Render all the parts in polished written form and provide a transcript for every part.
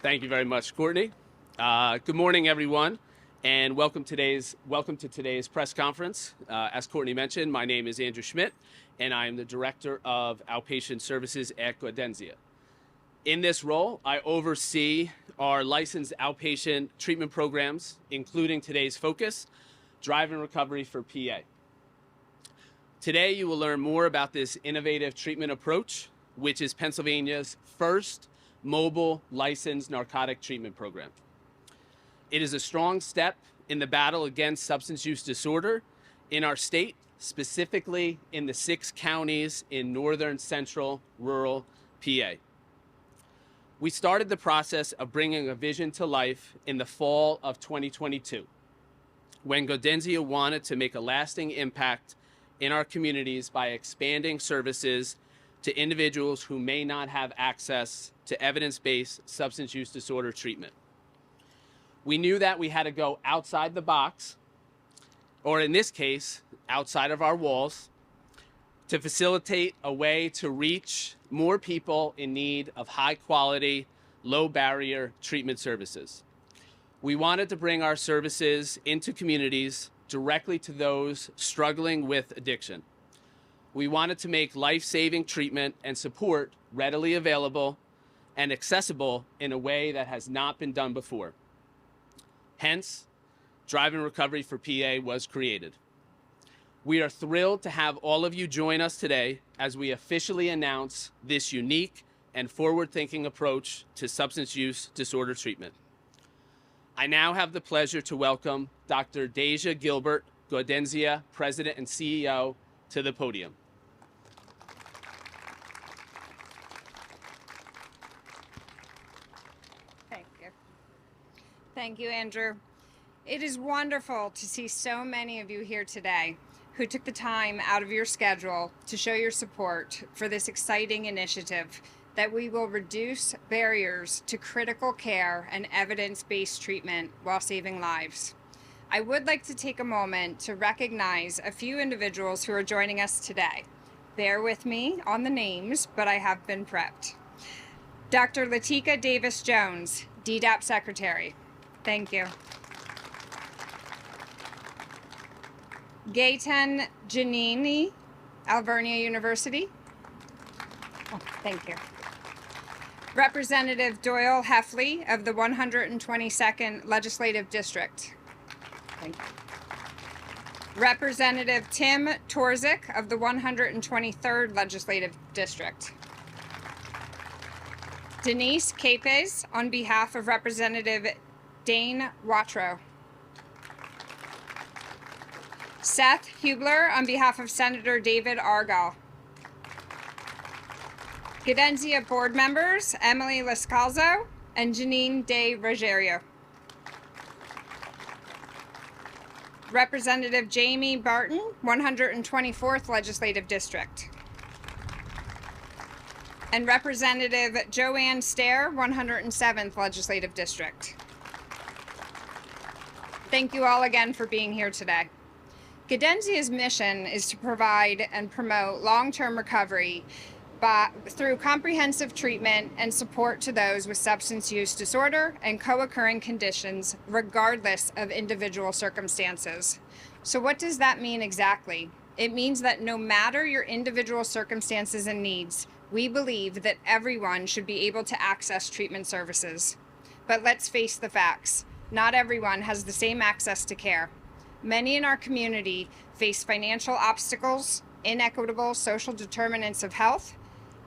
Thank you very much, Courtney. Good morning, everyone, and welcome to today's press conference. As Courtney mentioned, my name is Andrew Schmidt, and I am the Director of Outpatient Services at Gaudenzia. In this role, I oversee our licensed outpatient treatment programs, including today's focus, Drive and Recovery for PA. Today, you will learn more about this innovative treatment approach, which is Pennsylvania's first mobile licensed narcotic treatment program. It is a strong step in the battle against substance use disorder in our state, specifically in the 6 counties in northern central rural PA. We started the process of bringing a vision to life in the fall of 2022, when Gaudenzia wanted to make a lasting impact in our communities by expanding services to individuals who may not have access to evidence-based substance use disorder treatment. We knew that we had to go outside the box, or in this case, outside of our walls, to facilitate a way to reach more people in need of high-quality, low-barrier treatment services. We wanted to bring our services into communities directly to those struggling with addiction. We wanted to make life-saving treatment and support readily available and accessible in a way that has not been done before. Hence, Drive and Recovery for PA was created. We are thrilled to have all of you join us today as we officially announce this unique and forward-thinking approach to substance use disorder treatment. I now have the pleasure to welcome Dr. Deja Gilbert, Gaudenzia President and CEO, to the podium. Thank you, Andrew. It is wonderful to see so many of you here today who took the time out of your schedule to show your support for this exciting initiative that we will reduce barriers to critical care and evidence-based treatment while saving lives. I would like to take a moment to recognize a few individuals who are joining us today. Bear with me on the names, but I have been prepped. Dr. Latika Davis-Jones, DDAP Secretary. Thank you. Gaten Giannini, Alvernia University. Oh, thank you. Representative Doyle Heffley of the 122nd Legislative District. Thank you. Representative Tim Torzik of the 123rd Legislative District. Denise Capes on behalf of Representative Dane Watrow. Seth Hubler on behalf of Senator David Argall. Gaudenzia board members Emily Lascalzo and Janine De Rogerio. Representative Jamie Barton, 124th Legislative District. And Representative Joanne Stair, 107th Legislative District. Thank you all again for being here today. Gaudenzia's mission is to provide and promote long-term recovery through comprehensive treatment and support to those with substance use disorder and co-occurring conditions, regardless of individual circumstances. So what does that mean exactly? It means that no matter your individual circumstances and needs, we believe that everyone should be able to access treatment services. But let's face the facts. Not everyone has the same access to care. Many in our community face financial obstacles, inequitable social determinants of health,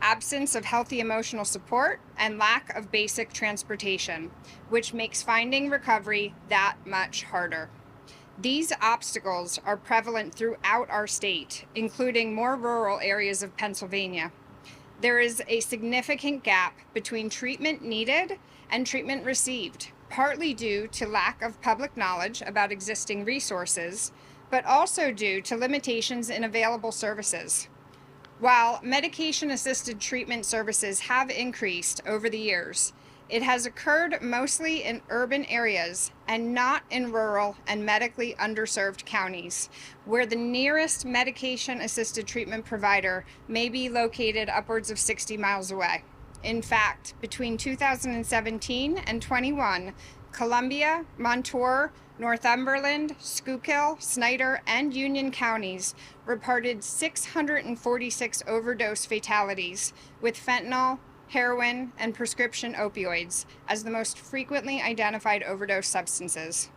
absence of healthy emotional support, and lack of basic transportation, which makes finding recovery that much harder. These obstacles are prevalent throughout our state, including more rural areas of Pennsylvania. There is a significant gap between treatment needed and treatment received, partly due to lack of public knowledge about existing resources, but also due to limitations in available services. While medication-assisted treatment services have increased over the years, it has occurred mostly in urban areas and not in rural and medically underserved counties, where the nearest medication-assisted treatment provider may be located upwards of 60 miles away. In fact, between 2017 and 21, Columbia, Montour, Northumberland, Schuylkill, Snyder, and Union counties reported 646 overdose fatalities with fentanyl, heroin, and prescription opioids as the most frequently identified overdose substances.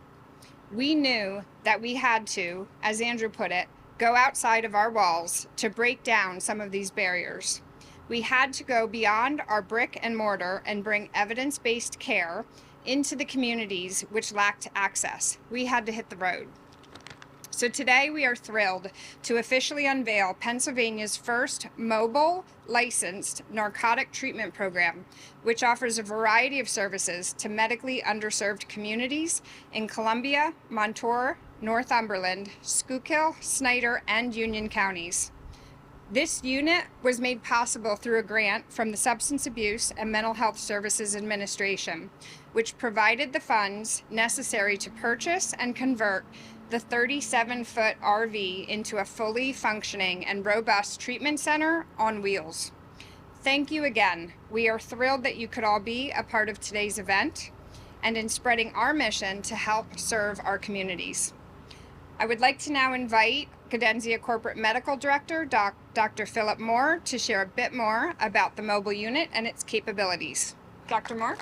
We knew that we had to, as Andrew put it, go outside of our walls to break down some of these barriers. We had to go beyond our brick and mortar and bring evidence-based care into the communities which lacked access. We had to hit the road. So today we are thrilled to officially unveil Pennsylvania's first mobile licensed narcotic treatment program, which offers a variety of services to medically underserved communities in Columbia, Montour, Northumberland, Schuylkill, Snyder, and Union counties. This unit was made possible through a grant from the Substance Abuse and Mental Health Services Administration, which provided the funds necessary to purchase and convert the 37-foot RV into a fully functioning and robust treatment center on wheels. Thank you again. We are thrilled that you could all be a part of today's event and in spreading our mission to help serve our communities. I would like to now invite Cadenzia Corporate Medical Director, Dr. Philip Moore, to share a bit more about the mobile unit and its capabilities. Dr. Moore?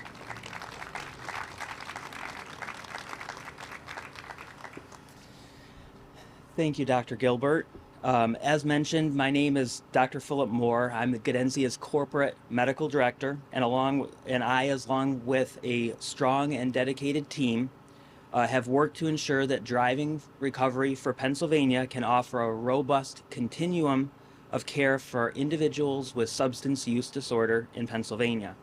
Thank you, Dr. Gilbert. As mentioned, my name is Dr. Philip Moore. I'm Gadenzia's Corporate Medical Director, and I, along with a strong and dedicated team, have worked to ensure that driving recovery for Pennsylvania can offer a robust continuum of care for individuals with substance use disorder in Pennsylvania.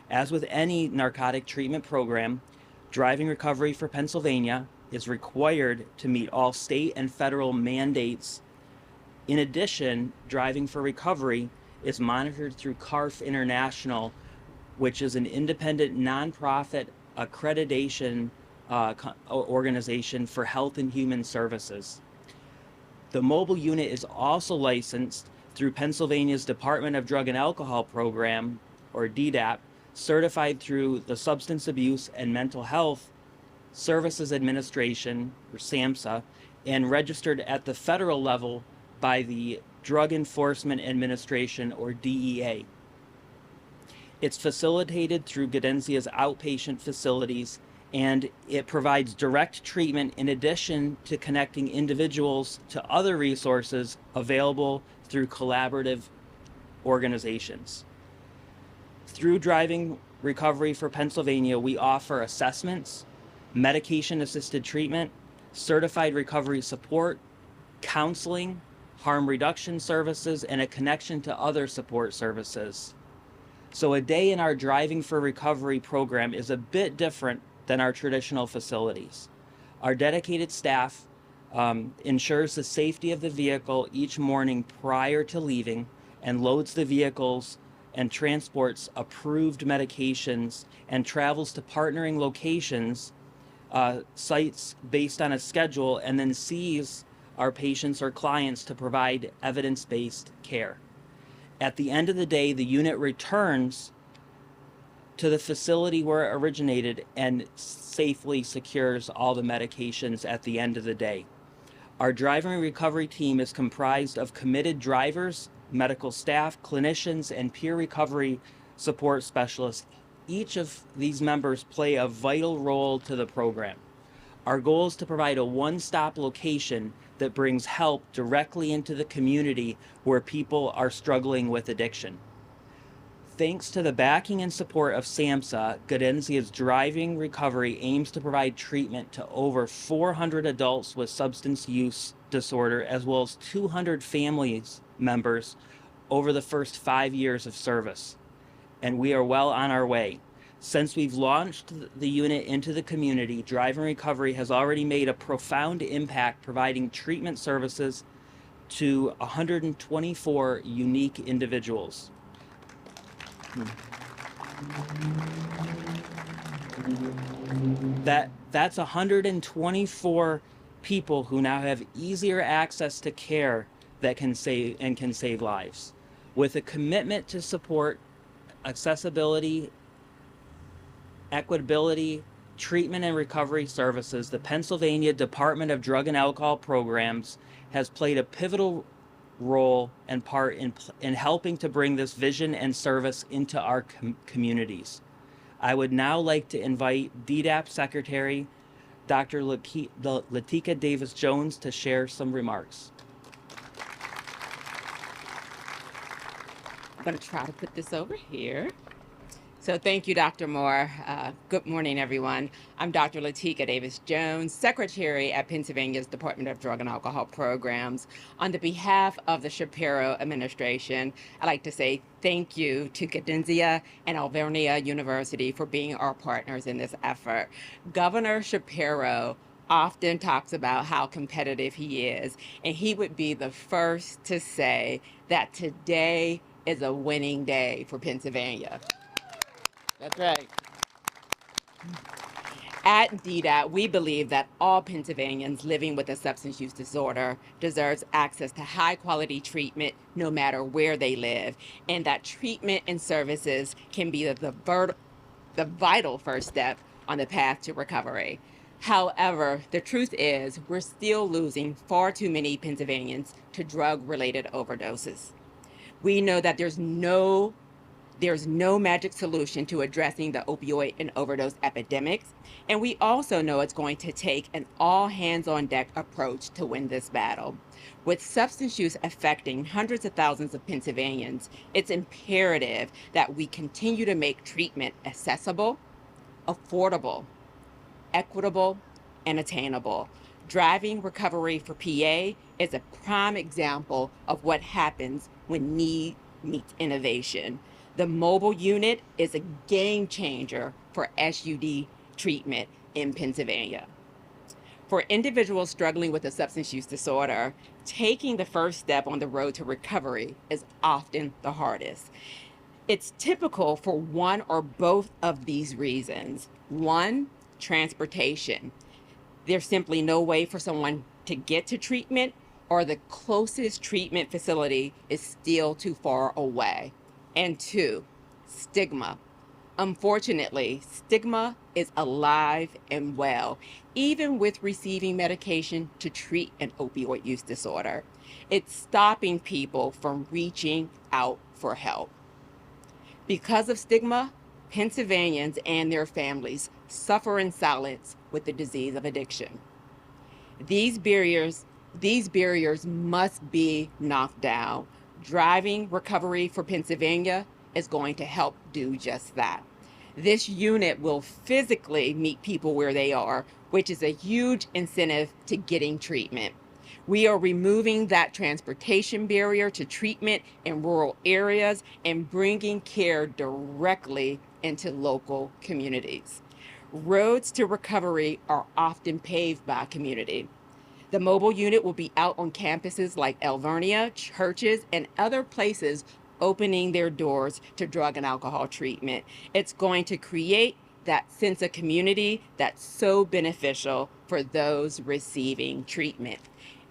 As with any narcotic treatment program, driving recovery for Pennsylvania is required to meet all state and federal mandates. In addition, driving for recovery is monitored through CARF International, which is an independent nonprofit accreditation organization for health and human services. The mobile unit is also licensed through Pennsylvania's Department of Drug and Alcohol Program, or DDAP, certified through the Substance Abuse and Mental Health Services Administration, or SAMHSA, and registered at the federal level by the Drug Enforcement Administration, or DEA. It's facilitated through Gadenzia's outpatient facilities, and it provides direct treatment in addition to connecting individuals to other resources available through collaborative organizations. Through Driving Recovery for Pennsylvania, we offer assessments, medication-assisted treatment, certified recovery support, counseling, harm reduction services, and a connection to other support services. So a day in our Driving for Recovery program is a bit different than our traditional facilities. Our dedicated staff ensures the safety of the vehicle each morning prior to leaving and loads the vehicles and transports approved medications and travels to partnering locations, sites based on a schedule, and then sees our patients or clients to provide evidence-based care. At the end of the day, the unit returns to the facility where it originated and safely secures all the medications at the end of the day. Our driving recovery team is comprised of committed drivers, medical staff, clinicians, and peer recovery support specialists. Each of these members play a vital role to the program. Our goal is to provide a one-stop location that brings help directly into the community where people are struggling with addiction. Thanks to the backing and support of SAMHSA, Gadenzia's Driving Recovery aims to provide treatment to over 400 adults with substance use disorder, as well as 200 family members over the first 5 years of service. And we are well on our way. Since we've launched the unit into the community, Driving Recovery has already made a profound impact providing treatment services to 124 unique individuals. That's 124 people who now have easier access to care that can save lives. With a commitment to support accessibility, equitability, treatment and recovery services, the Pennsylvania Department of Drug and Alcohol Programs has played a pivotal role and part in helping to bring this vision and service into our communities. I would now like to invite DDAP Secretary Dr. Latika Davis Jones to share some remarks. I'm going to try to put this over here. So thank you, Dr. Moore. Good morning, everyone. I'm Dr. Latika Davis Jones, Secretary at Pennsylvania's Department of Drug and Alcohol Programs. On the behalf of the Shapiro administration, I'd like to say thank you to Cadenzia and Alvernia University for being our partners in this effort. Governor Shapiro often talks about how competitive he is, and he would be the first to say that today is a winning day for Pennsylvania. That's right. At DDAT, we believe that all Pennsylvanians living with a substance use disorder deserves access to high-quality treatment no matter where they live, and that treatment and services can be the vital first step on the path to recovery. However, the truth is we're still losing far too many Pennsylvanians to drug-related overdoses. We know that there's no magic solution to addressing the opioid and overdose epidemics. And we also know it's going to take an all hands on deck approach to win this battle. With substance use affecting hundreds of thousands of Pennsylvanians, it's imperative that we continue to make treatment accessible, affordable, equitable, and attainable. Driving recovery for PA is a prime example of what happens when need meets innovation. The mobile unit is a game changer for SUD treatment in Pennsylvania. For individuals struggling with a substance use disorder, taking the first step on the road to recovery is often the hardest. It's typical for one or both of these reasons. One, transportation. There's simply no way for someone to get to treatment, or the closest treatment facility is still too far away. And two, stigma. Unfortunately, stigma is alive and well, even with receiving medication to treat an opioid use disorder. It's stopping people from reaching out for help. Because of stigma, Pennsylvanians and their families suffer in silence with the disease of addiction. These barriers must be knocked down. Driving recovery for Pennsylvania is going to help do just that. This unit will physically meet people where they are, which is a huge incentive to getting treatment. We are removing that transportation barrier to treatment in rural areas and bringing care directly into local communities. Roads to recovery are often paved by community. The mobile unit will be out on campuses like Alvernia, churches, and other places opening their doors to drug and alcohol treatment. It's going to create that sense of community that's so beneficial for those receiving treatment.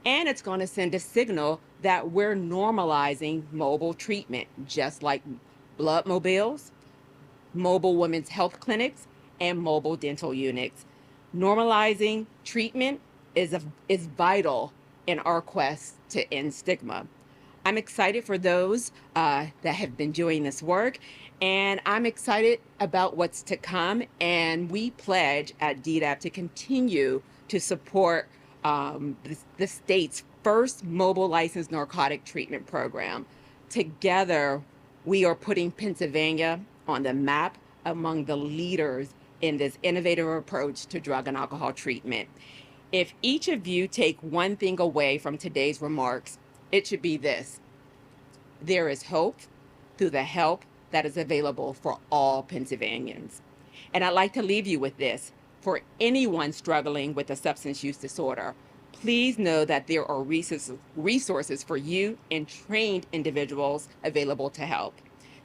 And it's going to send a signal that we're normalizing mobile treatment, just like blood mobiles, mobile women's health clinics, and mobile dental units. Normalizing treatment is vital in our quest to end stigma. I'm excited for those that have been doing this work, and I'm excited about what's to come. And we pledge at DDAP to continue to support the state's first mobile licensed narcotic treatment program. Together, we are putting Pennsylvania on the map among the leaders in this innovative approach to drug and alcohol treatment. If each of you take one thing away from today's remarks, it should be this: there is hope through the help that is available for all Pennsylvanians. And I'd like to leave you with this. For anyone struggling with a substance use disorder, please know that there are resources for you and trained individuals available to help.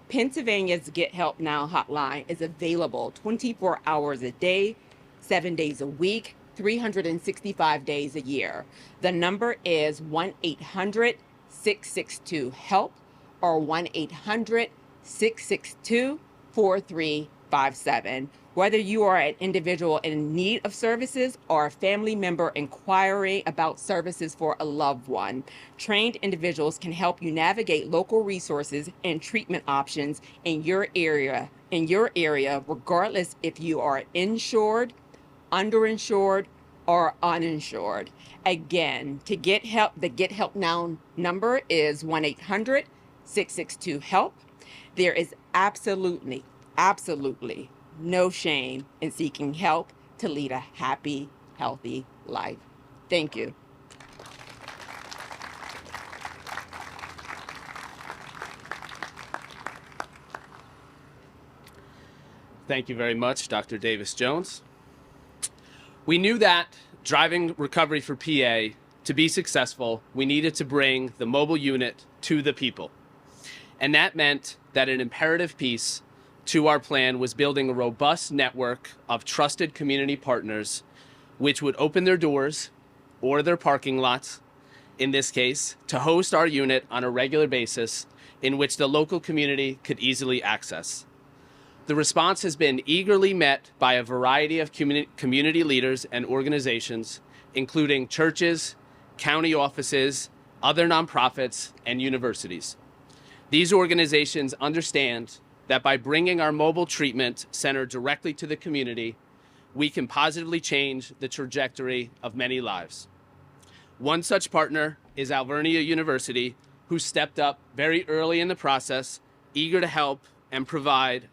Pennsylvania's Get Help Now hotline is available 24 hours a day, 7 days a week, 365 days a year. The number is 1-800-662-HELP or 1-800 1-800-662-4357. Whether you are an individual in need of services or a family member inquiring about services for a loved one, trained individuals can help you navigate local resources and treatment options in your area, regardless if you are insured, underinsured, or uninsured. Again, to get help, the Get Help Now number is 1-800-662-HELP. There is absolutely no shame in seeking help to lead a happy, healthy life. Thank you. Thank you very much, Dr. Davis-Jones. We knew that driving recovery for PA to be successful, we needed to bring the mobile unit to the people. And that meant that an imperative piece to our plan was building a robust network of trusted community partners, which would open their doors or their parking lots, in this case, to host our unit on a regular basis in which the local community could easily access. The response has been eagerly met by a variety of community leaders and organizations, including churches, county offices, other nonprofits, and universities. These organizations understand that by bringing our mobile treatment center directly to the community, we can positively change the trajectory of many lives. One such partner is Alvernia University, who stepped up very early in the process, eager to help and provide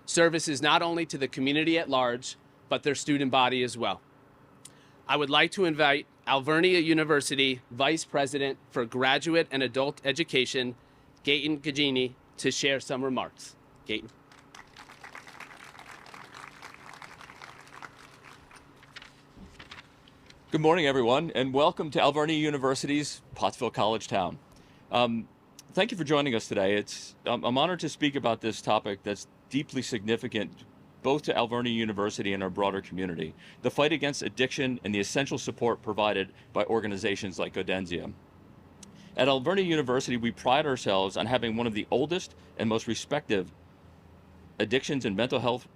services not only to the community at large, but their student body as well. I would like to invite Alvernia University Vice President for Graduate and Adult Education, Gaten Gagini, to share some remarks. Gaten. Good morning, everyone, and welcome to Alvernia University's Pottsville College Town. Thank you for joining us today. I'm honored to speak about this topic that's deeply significant both to Alvernia University and our broader community, the fight against addiction and the essential support provided by organizations like Gaudenzia. At Alvernia University, we pride ourselves on having one of the oldest and most respected addictions and mental health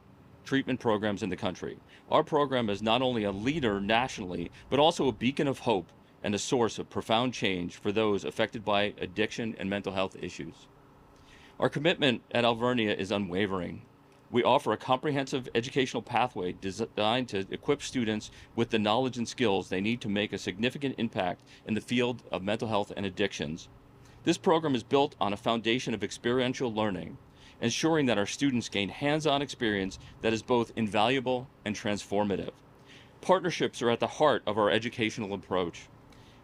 treatment programs in the country. Our program is not only a leader nationally, but also a beacon of hope and a source of profound change for those affected by addiction and mental health issues. Our commitment at Alvernia is unwavering. We offer a comprehensive educational pathway designed to equip students with the knowledge and skills they need to make a significant impact in the field of mental health and addictions. This program is built on a foundation of experiential learning, ensuring that our students gain hands-on experience that is both invaluable and transformative. Partnerships are at the heart of our educational approach.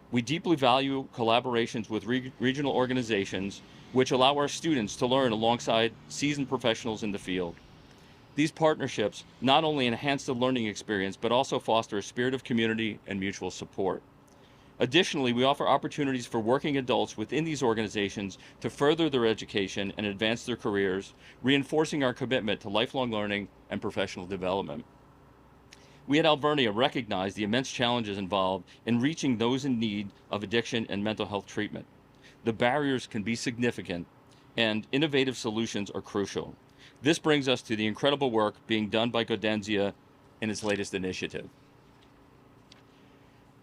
We deeply value collaborations with regional organizations which allow our students to learn alongside seasoned professionals in the field. These partnerships not only enhance the learning experience, but also foster a spirit of community and mutual support. Additionally, we offer opportunities for working adults within these organizations to further their education and advance their careers, reinforcing our commitment to lifelong learning and professional development. We at Alvernia recognize the immense challenges involved in reaching those in need of addiction and mental health treatment. The barriers can be significant, and innovative solutions are crucial. This brings us to the incredible work being done by Gaudenzia in its latest initiative.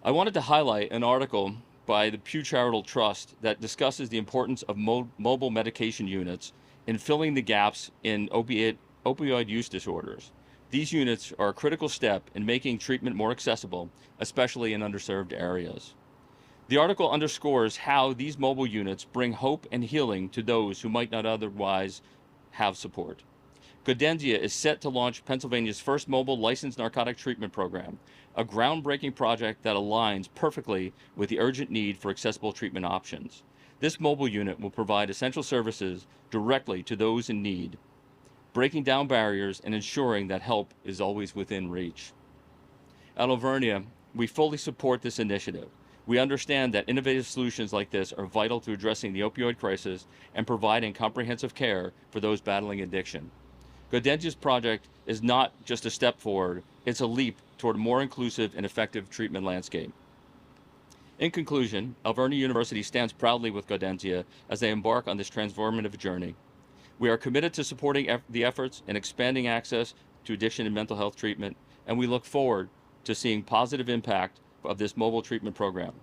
I wanted to highlight an article by the Pew Charitable Trust that discusses the importance of mobile medication units in filling the gaps in opioid use disorders. These units are a critical step in making treatment more accessible, especially in underserved areas. The article underscores how these mobile units bring hope and healing to those who might not otherwise have support. Gaudenzia is set to launch Pennsylvania's first mobile licensed narcotic treatment program, a groundbreaking project that aligns perfectly with the urgent need for accessible treatment options. This mobile unit will provide essential services directly to those in need, breaking down barriers and ensuring that help is always within reach. At Alvernia, we fully support this initiative. We understand that innovative solutions like this are vital to addressing the opioid crisis and providing comprehensive care for those battling addiction. Gaudenzia's project is not just a step forward, it's a leap toward a more inclusive and effective treatment landscape. In conclusion, Alvernia University stands proudly with Gaudenzia as they embark on this transformative journey. We are committed to supporting the efforts and expanding access to addiction and mental health treatment, and we look forward to seeing positive impact of this mobile treatment program.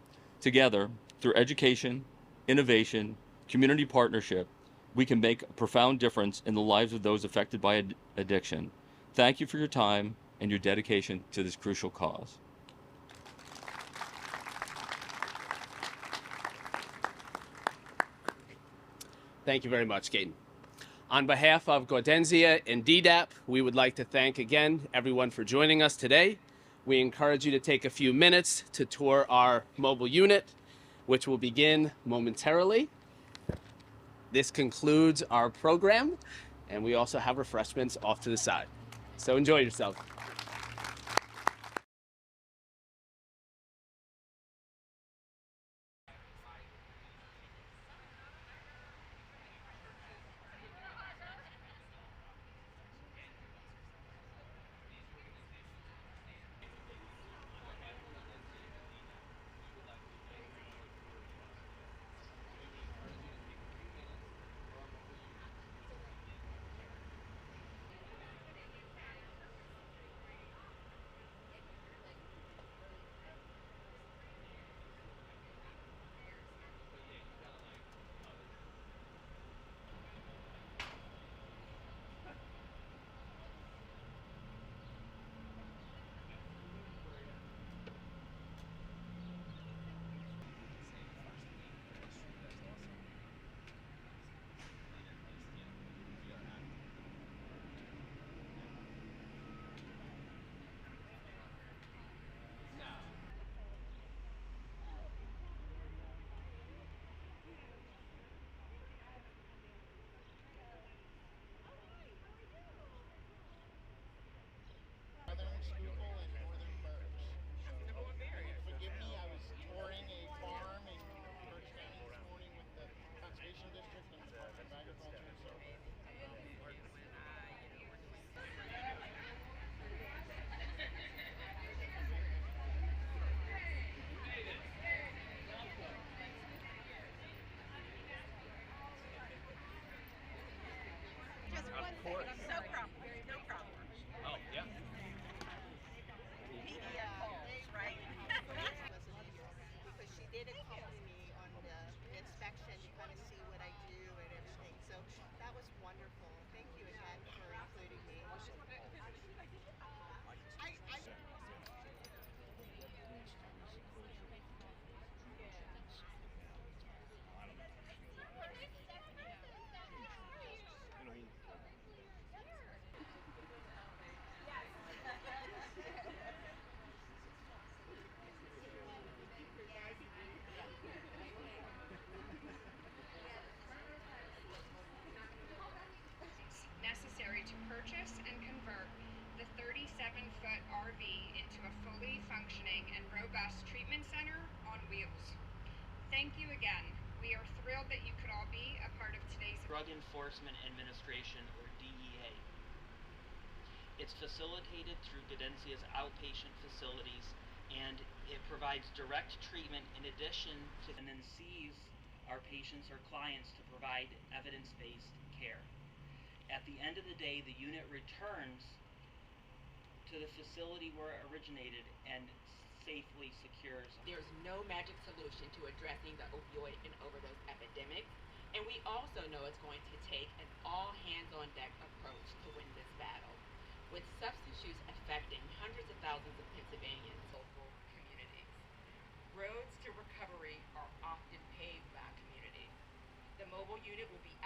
Together, through education, innovation, community partnership, we can make a profound difference in the lives of those affected by addiction. Thank you for your time and your dedication to this crucial cause. Thank you very much, Gaten. On behalf of Gaudenzia and DDAP, we would like to thank again everyone for joining us today. We encourage you to take a few minutes to tour our mobile unit, which will begin momentarily. This concludes our program, and we also have refreshments off to the side. So enjoy yourself. Northern Schuylkill and Northern Birch. Forgive me, I was touring a farm in Birch County this morning with the Conservation District and Department of Agriculture. So, Just one second. No problem. No problem. Oh, yeah. Media, right? Because she did accompany me on the inspection to kind of see what I do and everything. So that was wonderful. Thank you again for including me. Necessary to purchase and convert the 37-foot RV into a fully functioning and robust treatment center on wheels. Thank you again. We are thrilled that you could all be a part of today's Drug Enforcement Administration, or DEA. It's facilitated through Gaudenzia's outpatient facilities, and it provides direct treatment in addition to and then sees our patients or clients to provide evidence-based care. At the end of the day, the unit returns to the facility where it originated and safely secures. There's no magic solution to addressing the opioid and overdose epidemic, and we also know it's going to take an all-hands-on-deck approach to win this battle. With substance use affecting hundreds of thousands of Pennsylvanians, local communities, roads to recovery are often paved by community. The mobile unit will be